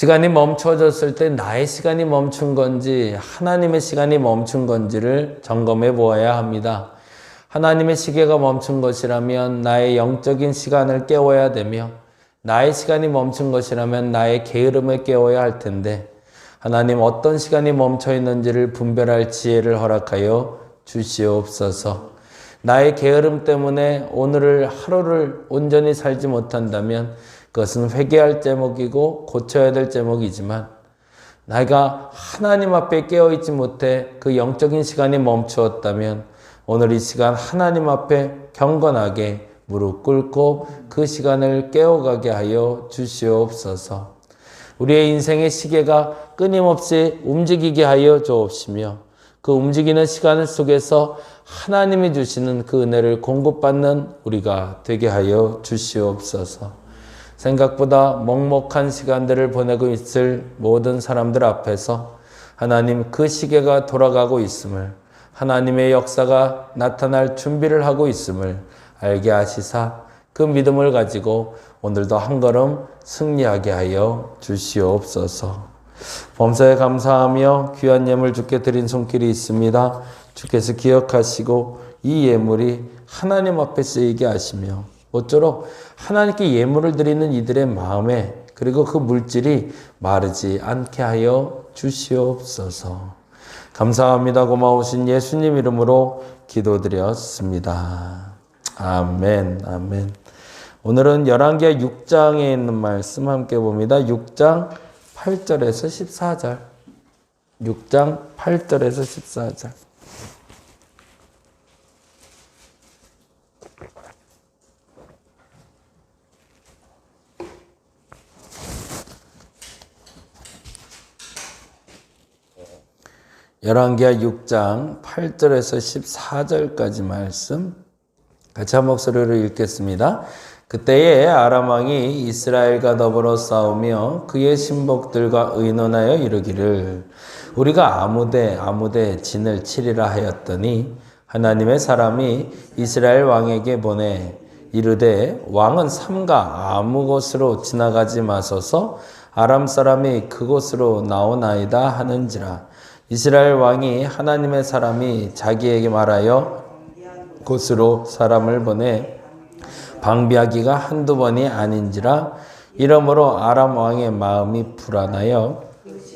시간이 멈춰졌을 때 나의 시간이 멈춘 건지 하나님의 시간이 멈춘 건지를 점검해 보아야 합니다. 하나님의 시계가 멈춘 것이라면 나의 영적인 시간을 깨워야 되며 나의 시간이 멈춘 것이라면 나의 게으름을 깨워야 할 텐데 하나님 어떤 시간이 멈춰 있는지를 분별할 지혜를 허락하여 주시옵소서. 나의 게으름 때문에 오늘을 하루를 온전히 살지 못한다면 그것은 회개할 제목이고 고쳐야 될 제목이지만 내가 하나님 앞에 깨어있지 못해 그 영적인 시간이 멈추었다면 오늘 이 시간 하나님 앞에 경건하게 무릎 꿇고 그 시간을 깨어가게 하여 주시옵소서. 우리의 인생의 시계가 끊임없이 움직이게 하여 주옵시며 그 움직이는 시간 속에서 하나님이 주시는 그 은혜를 공급받는 우리가 되게 하여 주시옵소서. 생각보다 먹먹한 시간들을 보내고 있을 모든 사람들 앞에서 하나님 그 시계가 돌아가고 있음을, 하나님의 역사가 나타날 준비를 하고 있음을 알게 하시사 그 믿음을 가지고 오늘도 한 걸음 승리하게 하여 주시옵소서. 범사에 감사하며 귀한 예물 주께 드린 손길이 있습니다. 주께서 기억하시고 이 예물이 하나님 앞에 쓰이게 하시며 모쪼록 하나님께 예물을 드리는 이들의 마음에 그리고 그 물질이 마르지 않게 하여 주시옵소서. 감사합니다. 고마우신 예수님 이름으로 기도드렸습니다. 아멘, 아멘. 오늘은 열왕기하 6장에 있는 말씀 함께 봅니다. 6장 8절에서 14절. 6장 8절에서 14절. 열왕기하 6장 8절에서 14절까지 말씀 같이 한 목소리로 읽겠습니다. 그때에 아람 왕이 이스라엘과 더불어 싸우며 그의 신복들과 의논하여 이르기를 우리가 아무데 진을 치리라 하였더니 하나님의 사람이 이스라엘 왕에게 보내 이르되 왕은 삼가 아무 곳으로 지나가지 마소서 아람 사람이 그곳으로 나오나이다 하는지라. 이스라엘 왕이 하나님의 사람이 자기에게 말하여 곳으로 사람을 보내 방비하기가 한두 번이 아닌지라. 이러므로 아람 왕의 마음이 불안하여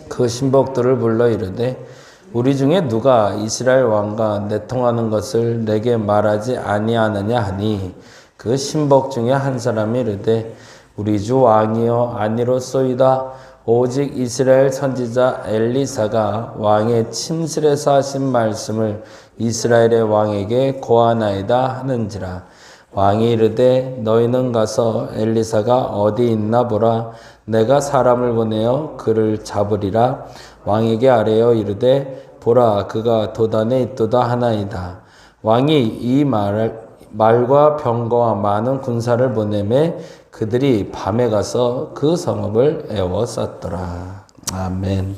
그 신복들을 불러 이르되 우리 중에 누가 이스라엘 왕과 내통하는 것을 내게 말하지 아니하느냐 하니 그 신복 중에 한 사람이 이르되 우리 주 왕이여 아니로소이다. 오직 이스라엘 선지자 엘리사가 왕의 침실에서 하신 말씀을 이스라엘의 왕에게 고하나이다 하는지라. 왕이 이르되 너희는 가서 엘리사가 어디 있나 보라. 내가 사람을 보내어 그를 잡으리라. 왕에게 아뢰어 이르되 보라 그가 도단에 있도다 하나이다. 왕이 이 말과 병거와 많은 군사를 보내매 그들이 밤에 가서 그 성읍을 에워쌌더라. 아멘.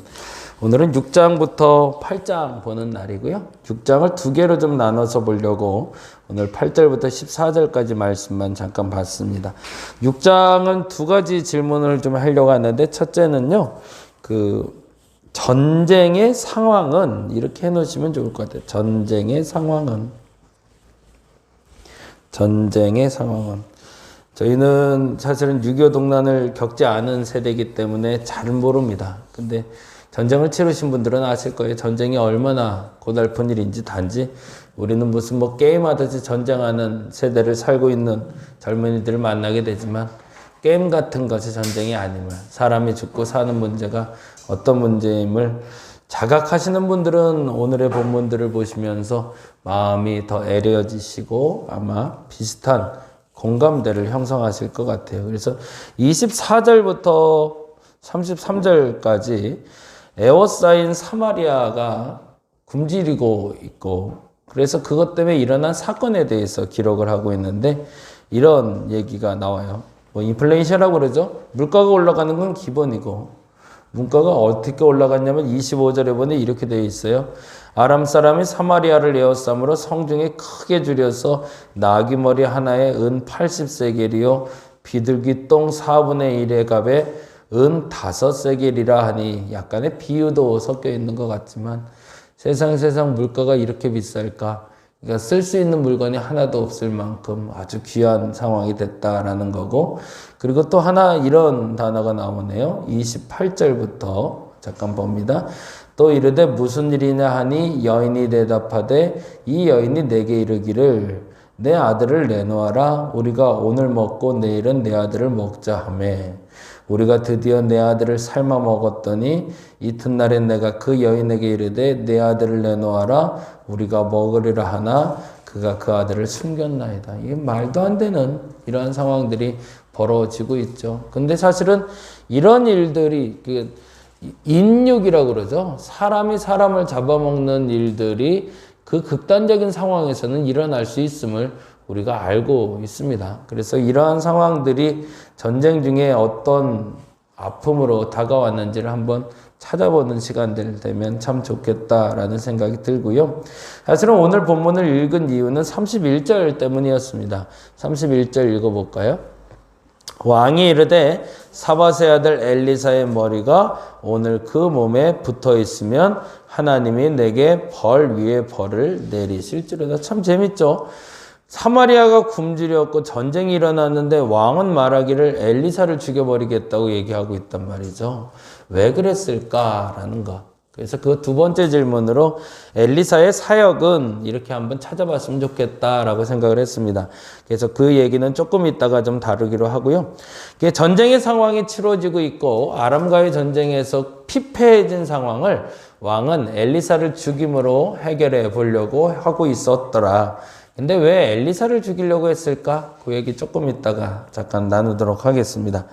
오늘은 6장부터 8장 보는 날이고요. 6장을 두 개로 좀 나눠서 보려고 오늘 8절부터 14절까지 말씀만 잠깐 봤습니다. 6장은 두 가지 질문을 좀 하려고 하는데 첫째는요. 전쟁의 상황은 이렇게 해놓으시면 좋을 것 같아요. 전쟁의 상황은 저희는 사실은 6.25 동란을 겪지 않은 세대이기 때문에 잘 모릅니다. 근데 전쟁을 치르신 분들은 아실 거예요. 전쟁이 얼마나 고달픈 일인지. 단지 우리는 무슨 게임하듯이 전쟁하는 세대를 살고 있는 젊은이들을 만나게 되지만 게임 같은 것이 전쟁이 아님을, 사람이 죽고 사는 문제가 어떤 문제임을 자각하시는 분들은 오늘의 본문들을 보시면서 마음이 더 애려지시고 아마 비슷한 공감대를 형성하실 것 같아요. 그래서 24절부터 33절까지 에워싸인 사마리아가 굶주리고 있고 그래서 그것 때문에 일어난 사건에 대해서 기록을 하고 있는데 이런 얘기가 나와요. 인플레이션이라고 그러죠. 물가가 올라가는 건 기본이고 물가가 어떻게 올라갔냐면 25절에 보니 이렇게 되어 있어요. 아람 사람이 사마리아를 에워싸므로 성중에 크게 줄여서 나귀 머리 하나에 은 80세겔이요 비둘기 똥 4분의 1의 값에 은 5세겔이라 하니 약간의 비유도 섞여 있는 것 같지만 세상 물가가 이렇게 비쌀까? 그러니까 쓸 수 있는 물건이 하나도 없을 만큼 아주 귀한 상황이 됐다라는 거고, 그리고 또 하나 이런 단어가 나오네요. 28절부터 잠깐 봅니다. 또 이르되 무슨 일이냐 하니 여인이 대답하되 이 여인이 내게 이르기를 내 아들을 내놓아라. 우리가 오늘 먹고 내일은 내 아들을 먹자 하매 우리가 드디어 내 아들을 삶아 먹었더니 이튿날에 내가 그 여인에게 이르되 내 아들을 내놓아라. 우리가 먹으리라 하나 그가 그 아들을 숨겼나이다. 이게 말도 안 되는 이러한 상황들이 벌어지고 있죠. 근데 사실은 이런 일들이 인육이라고 그러죠. 사람이 사람을 잡아먹는 일들이 그 극단적인 상황에서는 일어날 수 있음을 우리가 알고 있습니다. 그래서 이러한 상황들이 전쟁 중에 어떤 아픔으로 다가왔는지를 한번 찾아보는 시간들 되면 참 좋겠다라는 생각이 들고요. 사실은 오늘 본문을 읽은 이유는 31절 때문이었습니다. 31절 읽어볼까요? 왕이 이르되 사밧의 아들 엘리사의 머리가 오늘 그 몸에 붙어 있으면 하나님이 내게 벌 위에 벌을 내리실지로다. 참 재밌죠? 사마리아가 굶주렸고 전쟁이 일어났는데 왕은 말하기를 엘리사를 죽여버리겠다고 얘기하고 있단 말이죠. 왜 그랬을까라는 것. 그래서 그 두 번째 질문으로 엘리사의 사역은 이렇게 한번 찾아봤으면 좋겠다라고 생각을 했습니다. 그래서 그 얘기는 조금 이따가 좀 다루기로 하고요. 전쟁의 상황이 치러지고 있고 아람과의 전쟁에서 피폐해진 상황을 왕은 엘리사를 죽임으로 해결해 보려고 하고 있었더라. 근데 왜 엘리사를 죽이려고 했을까? 그 얘기 조금 이따가 잠깐 나누도록 하겠습니다.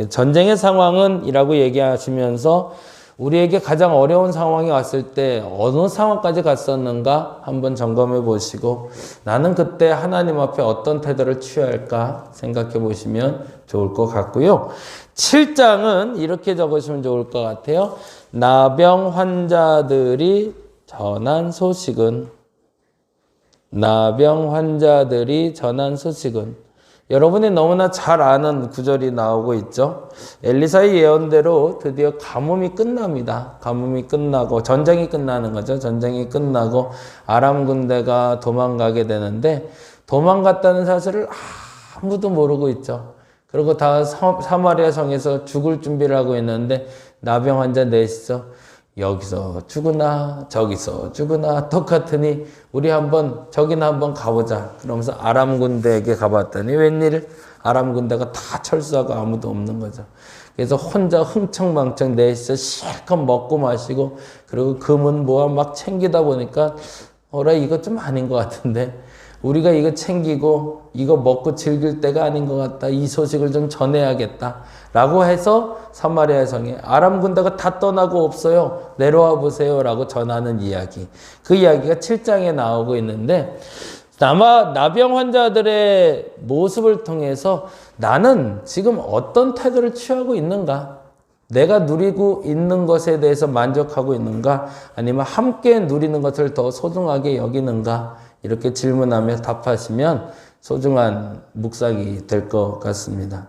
전쟁의 상황은 이라고 얘기하시면서 우리에게 가장 어려운 상황이 왔을 때 어느 상황까지 갔었는가 한번 점검해 보시고 나는 그때 하나님 앞에 어떤 태도를 취할까 생각해 보시면 좋을 것 같고요. 7장은 이렇게 적으시면 좋을 것 같아요. 나병 환자들이 전한 소식은 여러분이 너무나 잘 아는 구절이 나오고 있죠. 엘리사의 예언대로 드디어 가뭄이 끝납니다. 가뭄이 끝나고 전쟁이 끝나는 거죠. 전쟁이 끝나고 아람 군대가 도망가게 되는데 도망갔다는 사실을 아무도 모르고 있죠. 그리고 다 사마리아 성에서 죽을 준비를 하고 있는데 나병 환자 넷이서 여기서 죽으나 저기서 죽으나 똑같으니 우리 한번 저기나 한번 가보자. 그러면서 아람 군대에게 가봤더니 웬일 아람 군대가 다 철수하고 아무도 없는 거죠. 그래서 혼자 흥청망청 넷이서 실컷 먹고 마시고 그리고 금은 뭐야 막 챙기다 보니까 이거 좀 아닌 것 같은데 우리가 이거 챙기고 이거 먹고 즐길 때가 아닌 것 같다. 이 소식을 좀 전해야겠다. 라고 해서 사마리아 성에 아람 군대가 다 떠나고 없어요. 내려와 보세요. 라고 전하는 이야기. 그 이야기가 7장에 나오고 있는데 나병 환자들의 모습을 통해서 나는 지금 어떤 태도를 취하고 있는가? 내가 누리고 있는 것에 대해서 만족하고 있는가? 아니면 함께 누리는 것을 더 소중하게 여기는가? 이렇게 질문하며 답하시면 소중한 묵상이 될 것 같습니다.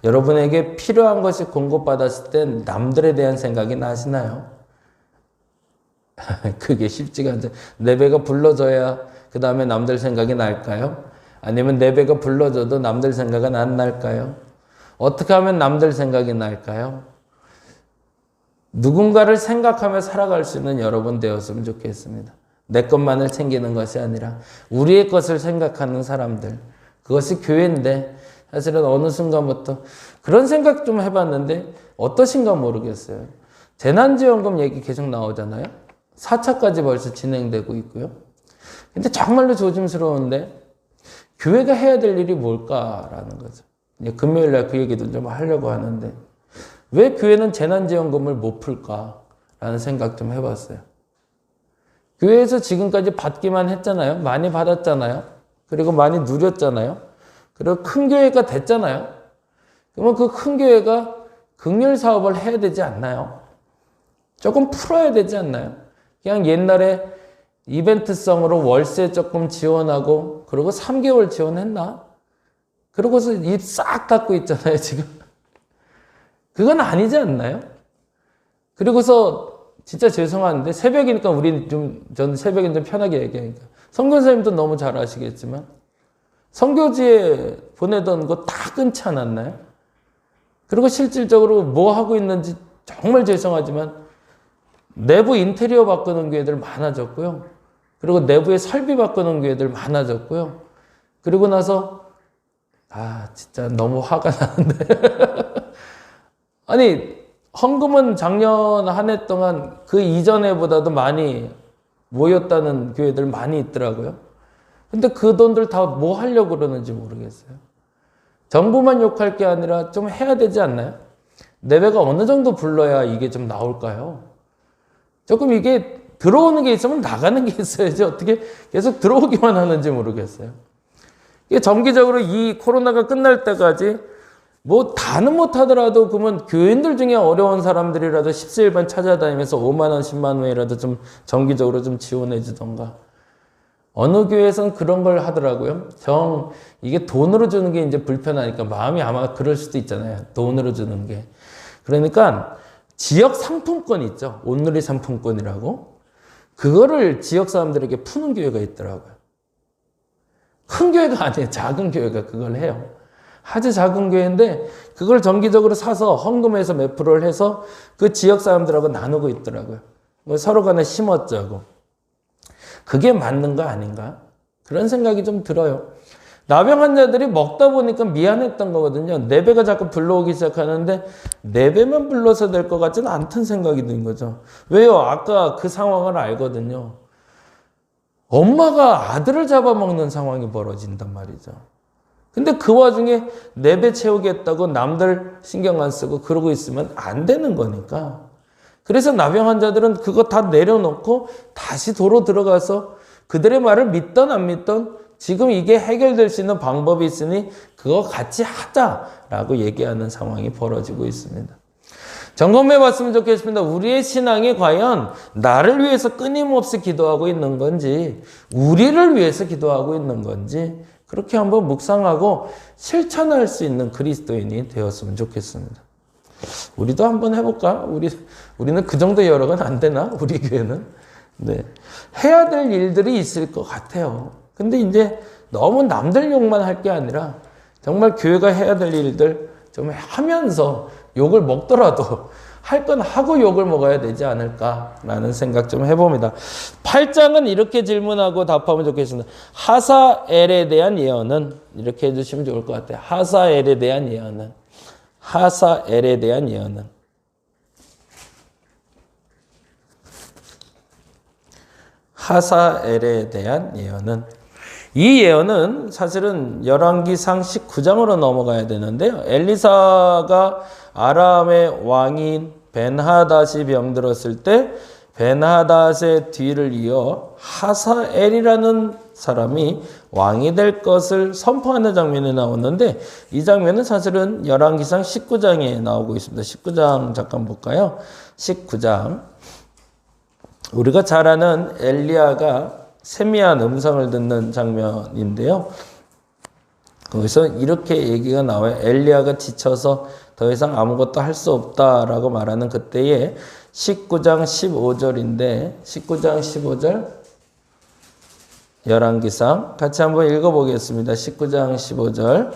여러분에게 필요한 것이 공급받았을 때 남들에 대한 생각이 나시나요? 그게 쉽지가 않죠. 내 배가 불러줘야 그 다음에 남들 생각이 날까요? 아니면 내 배가 불러줘도 남들 생각은 안 날까요? 어떻게 하면 남들 생각이 날까요? 누군가를 생각하며 살아갈 수 있는 여러분 되었으면 좋겠습니다. 내 것만을 챙기는 것이 아니라 우리의 것을 생각하는 사람들. 그것이 교회인데 사실은 어느 순간부터 그런 생각 좀 해봤는데 어떠신가 모르겠어요. 재난지원금 얘기 계속 나오잖아요. 4차까지 벌써 진행되고 있고요. 근데 정말로 조심스러운데 교회가 해야 될 일이 뭘까라는 거죠. 금요일 날 그 얘기도 좀 하려고 하는데 왜 교회는 재난지원금을 못 풀까라는 생각 좀 해봤어요. 교회에서 지금까지 받기만 했잖아요. 많이 받았잖아요. 그리고 많이 누렸잖아요. 그리고 큰 교회가 됐잖아요. 그러면 그 큰 교회가 긍휼 사업을 해야 되지 않나요? 조금 풀어야 되지 않나요? 그냥 옛날에 이벤트성으로 월세 조금 지원하고 그리고 3개월 지원했나? 그러고서 입 싹 닫고 있잖아요, 지금. 그건 아니지 않나요? 그리고서 진짜 죄송한데 새벽이니까 저는 새벽엔 좀 편하게 얘기하니까 선교사님도 너무 잘 아시겠지만 선교지에 보내던 거 다 끊지 않았나요? 그리고 실질적으로 뭐 하고 있는지 정말 죄송하지만 내부 인테리어 바꾸는 교회들 많아졌고요. 그리고 내부에 설비 바꾸는 교회들 많아졌고요. 그리고 나서 진짜 너무 화가 나는데 아니 헌금은 작년 한 해 동안 그 이전에보다도 많이 모였다는 교회들 많이 있더라고요. 근데 그 돈들 다 뭐 하려고 그러는지 모르겠어요. 정부만 욕할 게 아니라 좀 해야 되지 않나요? 내배가 어느 정도 불러야 이게 좀 나올까요? 조금 이게 들어오는 게 있으면 나가는 게 있어야지 어떻게 계속 들어오기만 하는지 모르겠어요. 이게 정기적으로 이 코로나가 끝날 때까지 뭐 다는 못하더라도 그러면 교인들 중에 어려운 사람들이라도 14일반 찾아다니면서 5만 원, 10만 원이라도 좀 정기적으로 좀 지원해 주던가. 어느 교회에서는 그런 걸 하더라고요. 이게 돈으로 주는 게 이제 불편하니까 마음이 아마 그럴 수도 있잖아요. 돈으로 주는 게. 그러니까 지역 상품권 있죠. 온누리 상품권이라고. 그거를 지역 사람들에게 푸는 교회가 있더라고요. 큰 교회가 아니에요. 작은 교회가 그걸 해요. 아주 작은 교회인데 그걸 정기적으로 사서 헌금해서 몇 프로를 해서 그 지역 사람들하고 나누고 있더라고요. 서로 간에 심었자고. 그게 맞는 거 아닌가? 그런 생각이 좀 들어요. 나병 환자들이 먹다 보니까 미안했던 거거든요. 내 배가 자꾸 불러오기 시작하는데 내 배만 불러서 될 것 같지는 않던 생각이 든 거죠. 왜요? 아까 그 상황을 알거든요. 엄마가 아들을 잡아먹는 상황이 벌어진단 말이죠. 근데 그 와중에 내 배 채우겠다고 남들 신경 안 쓰고 그러고 있으면 안 되는 거니까. 그래서 나병 환자들은 그거 다 내려놓고 다시 도로 들어가서 그들의 말을 믿던 안 믿던 지금 이게 해결될 수 있는 방법이 있으니 그거 같이 하자라고 얘기하는 상황이 벌어지고 있습니다. 점검해 봤으면 좋겠습니다. 우리의 신앙이 과연 나를 위해서 끊임없이 기도하고 있는 건지 우리를 위해서 기도하고 있는 건지 그렇게 한번 묵상하고 실천할 수 있는 그리스도인이 되었으면 좋겠습니다. 우리도 한번 해볼까? 우리는 그 정도 여력은 안 되나? 우리 교회는? 네. 해야 될 일들이 있을 것 같아요. 근데 이제 너무 남들 욕만 할 게 아니라 정말 교회가 해야 될 일들 좀 하면서 욕을 먹더라도 할 건 하고 욕을 먹어야 되지 않을까라는 생각 좀 해봅니다. 8장은 이렇게 질문하고 답하면 좋겠습니다. 하사엘에 대한 예언은 이렇게 해주시면 좋을 것 같아요. 하사엘에 대한 예언은 하사엘에 대한 예언은 하사엘에 대한 예언은 이 예언은 사실은 열왕기상 19장으로 넘어가야 되는데요. 엘리사가 아람의 왕인 벤하닷이 병들었을 때 벤하닷의 뒤를 이어 하사엘이라는 사람이 왕이 될 것을 선포하는 장면이 나오는데 이 장면은 사실은 열왕기상 19장에 나오고 있습니다. 19장 잠깐 볼까요? 19장 우리가 잘 아는 엘리야가 세미한 음성을 듣는 장면인데요. 거기서 이렇게 얘기가 나와요. 엘리야가 지쳐서 더 이상 아무것도 할 수 없다라고 말하는 그때에 19장 15절인데 19장 15절 열왕기상 같이 한번 읽어보겠습니다. 19장 15절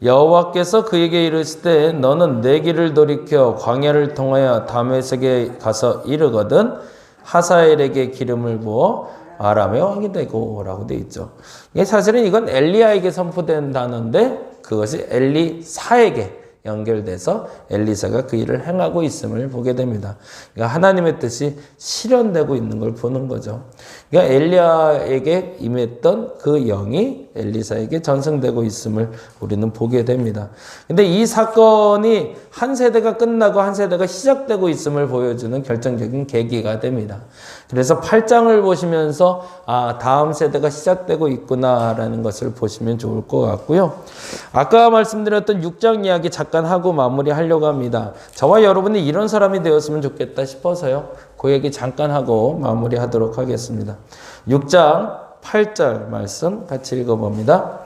여호와께서 그에게 이르시되 너는 내 길을 돌이켜 광야를 통하여 다메섹에 가서 이르거든 하사엘에게 기름을 부어 아람의 왕이 되고 라고 되어 있죠. 사실은 이건 엘리야에게 선포된 단어인데 그것이 엘리사에게 연결돼서 엘리사가 그 일을 행하고 있음을 보게 됩니다. 그러니까 하나님의 뜻이 실현되고 있는 걸 보는 거죠. 그러니까 엘리야에게 임했던 그 영이 엘리사에게 전승되고 있음을 우리는 보게 됩니다. 근데 이 사건이 한 세대가 끝나고 한 세대가 시작되고 있음을 보여주는 결정적인 계기가 됩니다. 그래서 8장을 보시면서 다음 세대가 시작되고 있구나라는 것을 보시면 좋을 것 같고요. 아까 말씀드렸던 6장 이야기 잠깐 하고 마무리하려고 합니다. 저와 여러분이 이런 사람이 되었으면 좋겠다 싶어서요. 그 얘기 잠깐 하고 마무리하도록 하겠습니다. 6장 8절 말씀 같이 읽어봅니다.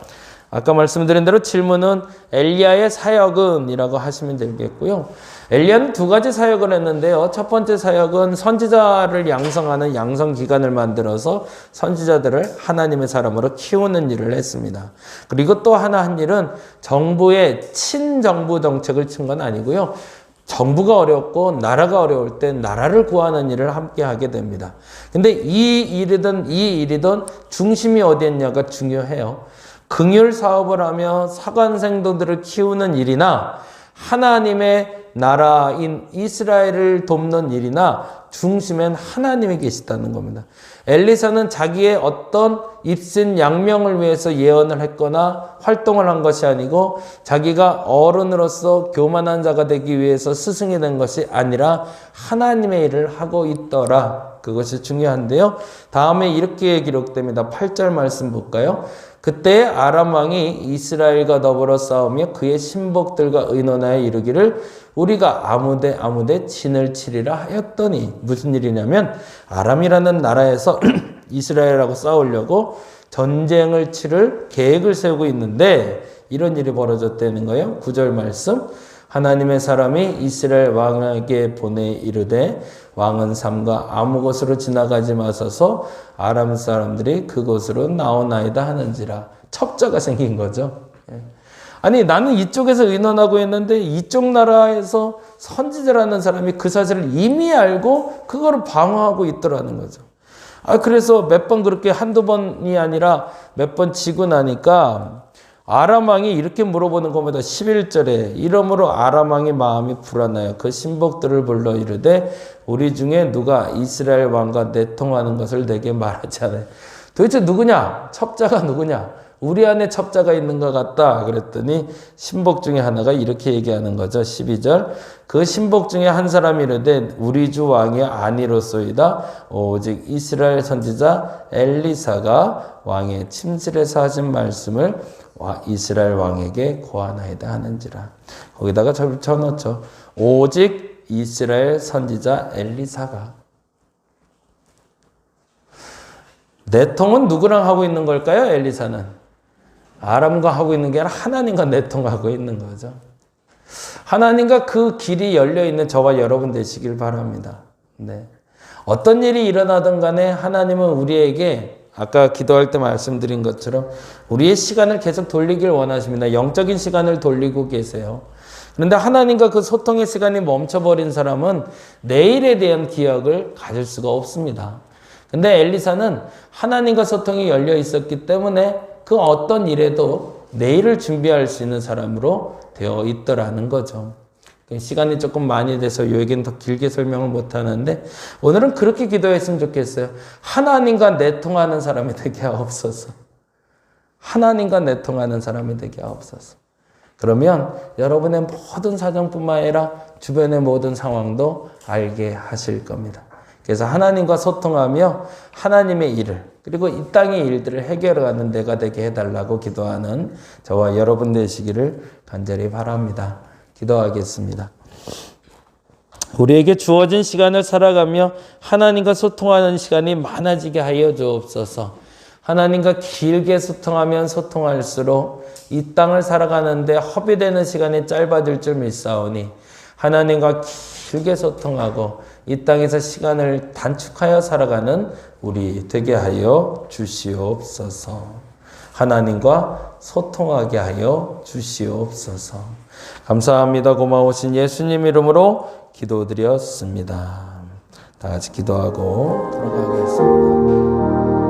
아까 말씀드린 대로 질문은 엘리야의 사역은 이라고 하시면 되겠고요. 엘리야는 두 가지 사역을 했는데요. 첫 번째 사역은 선지자를 양성하는 양성기관을 만들어서 선지자들을 하나님의 사람으로 키우는 일을 했습니다. 그리고 또 하나 한 일은 정부의 친정부 정책을 친 건 아니고요. 정부가 어렵고 나라가 어려울 때 나라를 구하는 일을 함께 하게 됩니다. 근데 이 일이든 중심이 어디였냐가 중요해요. 긍휼 사업을 하며 사관생도들을 키우는 일이나 하나님의 나라인 이스라엘을 돕는 일이나 중심엔 하나님이 계시다는 겁니다. 엘리사는 자기의 어떤 입신 양명을 위해서 예언을 했거나 활동을 한 것이 아니고 자기가 어른으로서 교만한 자가 되기 위해서 스승이 된 것이 아니라 하나님의 일을 하고 있더라. 그것이 중요한데요. 다음에 이렇게 기록됩니다. 8절 말씀 볼까요? 그때 아람 왕이 이스라엘과 더불어 싸우며 그의 신복들과 의논하여 이르기를 우리가 아무데 진을 치리라 하였더니 무슨 일이냐면 아람이라는 나라에서 이스라엘하고 싸우려고 전쟁을 치를 계획을 세우고 있는데 이런 일이 벌어졌다는 거예요. 9절 말씀 하나님의 사람이 이스라엘 왕에게 보내 이르되 왕은 삼가 아무 곳으로 지나가지 마소서 아람 사람들이 그곳으로 나오나이다 하는지라. 첩자가 생긴 거죠. 아니 나는 이쪽에서 의논하고 있는데 이쪽 나라에서 선지자라는 사람이 그 사실을 이미 알고 그거를 방어하고 있더라는 거죠. 그래서 몇 번 그렇게 한두 번이 아니라 몇 번 지고 나니까 아람 왕이 이렇게 물어보는 겁니다. 11절에 이러므로 아람 왕의 마음이 불안하여 그 신복들을 불러 이르되 우리 중에 누가 이스라엘 왕과 내통하는 것을 내게 말하지 않아요. 도대체 누구냐? 첩자가 누구냐? 우리 안에 첩자가 있는 것 같다. 그랬더니 신복 중에 하나가 이렇게 얘기하는 거죠. 12절 그 신복 중에 한 사람이 이르되 우리 주 왕이 아니로소이다. 오직 이스라엘 선지자 엘리사가 왕의 침실에서 하신 말씀을 이스라엘 왕에게 고하나이다 하는지라. 거기다가 쳐넣죠. 오직 이스라엘 선지자 엘리사가. 내통은 누구랑 하고 있는 걸까요? 엘리사는 아람과 하고 있는 게 아니라 하나님과 내통하고 있는 거죠. 하나님과 그 길이 열려있는 저와 여러분 되시길 바랍니다. 네. 어떤 일이 일어나든 간에 하나님은 우리에게 아까 기도할 때 말씀드린 것처럼 우리의 시간을 계속 돌리길 원하십니다. 영적인 시간을 돌리고 계세요. 그런데 하나님과 그 소통의 시간이 멈춰버린 사람은 내일에 대한 기억을 가질 수가 없습니다. 근데 엘리사는 하나님과 소통이 열려 있었기 때문에 그 어떤 일에도 내일을 준비할 수 있는 사람으로 되어 있더라는 거죠. 시간이 조금 많이 돼서 이 얘기는 더 길게 설명을 못하는데 오늘은 그렇게 기도했으면 좋겠어요. 하나님과 내통하는 사람이 되게 하옵소서. 하나님과 내통하는 사람이 되게 하옵소서. 그러면 여러분의 모든 사정뿐만 아니라 주변의 모든 상황도 알게 하실 겁니다. 그래서 하나님과 소통하며 하나님의 일을 그리고 이 땅의 일들을 해결하는 데가 되게 해달라고 기도하는 저와 여러분 되시기를 간절히 바랍니다. 기도하겠습니다. 우리에게 주어진 시간을 살아가며 하나님과 소통하는 시간이 많아지게 하여 주옵소서. 하나님과 길게 소통하면 소통할수록 이 땅을 살아가는데 허비되는 시간이 짧아질 줄 믿사오니 하나님과 길게 소통하고 이 땅에서 시간을 단축하여 살아가는 우리 되게 하여 주시옵소서. 하나님과 소통하게 하여 주시옵소서. 감사합니다. 고마우신 예수님 이름으로 기도드렸습니다. 다 같이 기도하고 들어가겠습니다.